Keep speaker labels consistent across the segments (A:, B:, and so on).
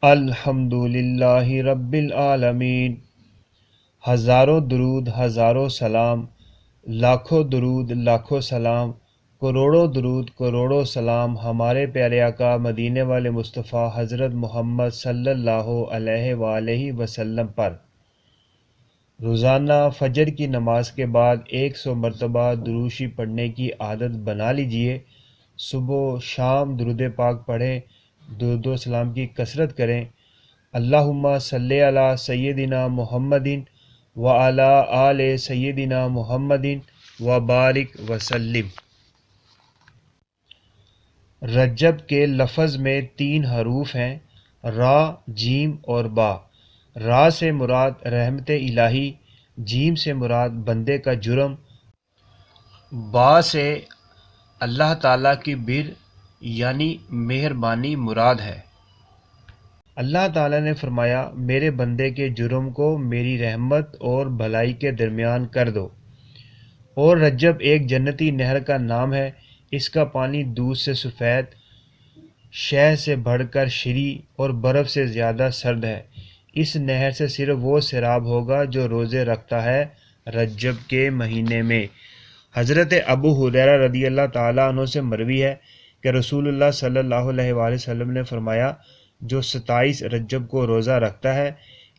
A: الحمد للہ رب العالمین۔ ہزاروں درود ہزاروں سلام، لاکھوں درود لاکھوں سلام، کروڑوں درود کروڑوں سلام ہمارے پیارے آقا مدینے والے مصطفیٰ حضرت محمد صلی اللہ علیہ وآلہ وسلم پر۔ روزانہ فجر کی نماز کے بعد 100 مرتبہ دروشی پڑھنے کی عادت بنا لیجئے۔ صبح و شام درود پاک پڑھیں، درود و سلام کی کثرت کریں۔ اللہم صلی علی سیدنا محمد وعلی آل سیدنا محمد وبارک وسلم۔ رجب کے لفظ میں 3 حروف ہیں، را، جیم اور با۔ را سے مراد رحمت الہی، جیم سے مراد بندے کا جرم، با سے اللہ تعالیٰ کی بر یعنی مہربانی مراد ہے۔ اللہ تعالیٰ نے فرمایا، میرے بندے کے جرم کو میری رحمت اور بھلائی کے درمیان کر دو۔ اور رجب ایک جنتی نہر کا نام ہے، اس کا پانی دودھ سے سفید، شہد سے بڑھ کر شیریں اور برف سے زیادہ سرد ہے۔ اس نہر سے صرف وہ سیراب ہوگا جو روزے رکھتا ہے۔ رجب کے مہینے میں حضرت ابو ہریرہ رضی اللہ تعالیٰ عنہ سے مروی ہے کہ رسول اللہ صلی اللہ علیہ وآلہ وسلم نے فرمایا، جو 27 رجب کو روزہ رکھتا ہے،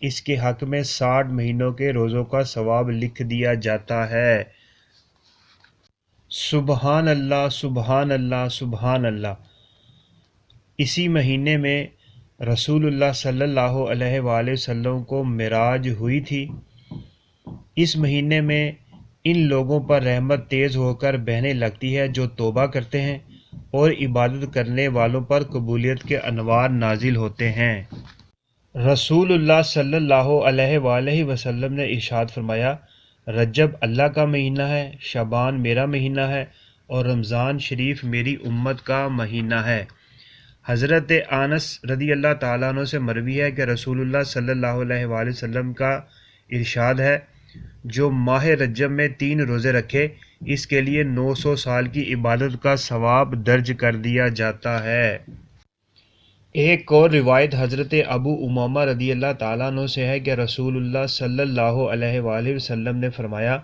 A: اس کے حق میں 60 مہینوں کے روزوں کا ثواب لکھ دیا جاتا ہے۔ سبحان اللہ سبحان اللہ سبحان اللہ۔ اسی مہینے میں رسول اللہ صلی اللہ علیہ وآلہ وسلم کو معراج ہوئی تھی۔ اس مہینے میں ان لوگوں پر رحمت تیز ہو کر بہنے لگتی ہے جو توبہ کرتے ہیں، اور عبادت کرنے والوں پر قبولیت کے انوار نازل ہوتے ہیں۔ رسول اللہ صلی اللہ علیہ وآلہ وسلم نے ارشاد فرمایا، رجب اللہ کا مہینہ ہے، شعبان میرا مہینہ ہے، اور رمضان شریف میری امت کا مہینہ ہے۔ حضرت انس رضی اللہ تعالیٰ عنہ سے مروی ہے کہ رسول اللہ صلی اللہ علیہ وآلہ وسلم کا ارشاد ہے، جو ماہ رجب میں 3 روزے رکھے، اس کے لیے 900 سال کی عبادت کا ثواب درج کر دیا جاتا ہے۔ ایک اور روایت حضرت ابو امامہ رضی اللہ تعالیٰ عنہ سے ہے کہ رسول اللہ صلی اللہ علیہ وآلہ وسلم نے فرمایا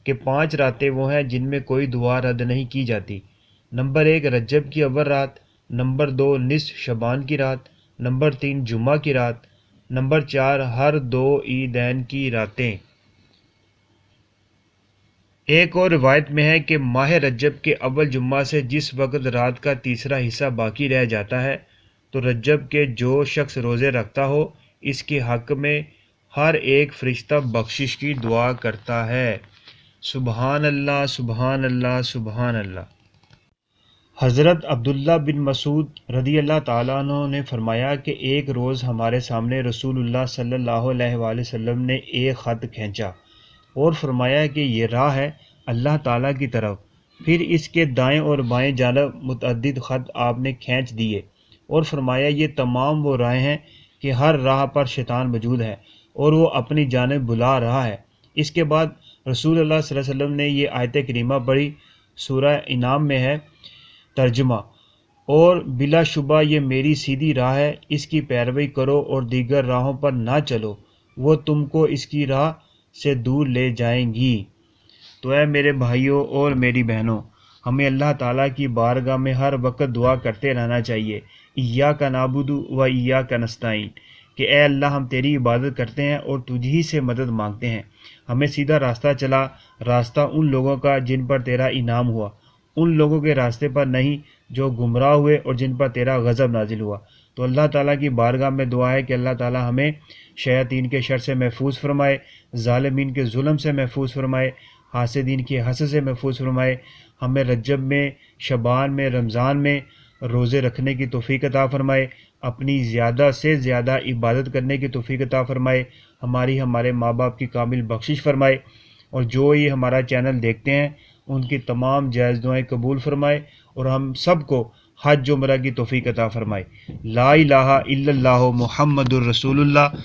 A: کہ 5 راتیں وہ ہیں جن میں کوئی دعا رد نہیں کی جاتی۔ نمبر 1 رجب کی اول رات، نمبر 2 نصف شعبان کی رات، نمبر 3 جمعہ کی رات، نمبر 4 ہر 2 عیدین کی راتیں۔ ایک اور روایت میں ہے کہ ماہ رجب کے اول جمعہ سے جس وقت رات کا تیسرا حصہ باقی رہ جاتا ہے، تو رجب کے جو شخص روزے رکھتا ہو، اس کے حق میں ہر ایک فرشتہ بخشش کی دعا کرتا ہے۔ سبحان اللہ سبحان اللہ سبحان اللہ۔ حضرت عبداللہ بن مسعود رضی اللہ تعالیٰ عنہ نے فرمایا کہ ایک روز ہمارے سامنے رسول اللہ صلی اللہ علیہ وآلہ وسلم نے ایک خط کھینچا اور فرمایا کہ یہ راہ ہے اللہ تعالیٰ کی طرف۔ پھر اس کے دائیں اور بائیں جانب متعدد خط آپ نے کھینچ دیے اور فرمایا، یہ تمام وہ راہیں ہیں کہ ہر راہ پر شیطان موجود ہے اور وہ اپنی جانب بلا رہا ہے۔ اس کے بعد رسول اللہ صلی اللہ علیہ وسلم نے یہ آیت کریمہ پڑھی، سورہ انعام میں ہے ترجمہ، اور بلا شبہ یہ میری سیدھی راہ ہے، اس کی پیروی کرو اور دیگر راہوں پر نہ چلو، وہ تم کو اس کی راہ سے دور لے جائیں گی۔ تو اے میرے بھائیوں اور میری بہنوں، ہمیں اللہ تعالیٰ کی بارگاہ میں ہر وقت دعا کرتے رہنا چاہیے، ایاک نعبد و ایاک نستعین، کہ اے اللہ ہم تیری عبادت کرتے ہیں اور تجھ ہی سے مدد مانگتے ہیں، ہمیں سیدھا راستہ چلا، راستہ ان لوگوں کا جن پر تیرا انعام ہوا، ان لوگوں کے راستے پر نہیں جو گمراہ ہوئے اور جن پر تیرا غضب نازل ہوا۔ تو اللہ تعالیٰ کی بارگاہ میں دعا ہے کہ اللہ تعالیٰ ہمیں شیاطین کے شر سے محفوظ فرمائے، ظالمین کے ظلم سے محفوظ فرمائے، حاسدین کی حسد سے محفوظ فرمائے، ہمیں رجب میں، شعبان میں، رمضان میں روزے رکھنے کی توفیق عطا فرمائے، اپنی زیادہ سے زیادہ عبادت کرنے کی توفیق عطا فرمائے، ہمارے ماں باپ کی کامل بخشش فرمائے، اور جو یہ ہمارا چینل دیکھتے ہیں ان کی تمام جائز دعائیں قبول فرمائے، اور ہم سب کو حج عمرہ کی توفیق عطا فرمائے۔ لا الہ الا اللہ محمد الرسول اللہ۔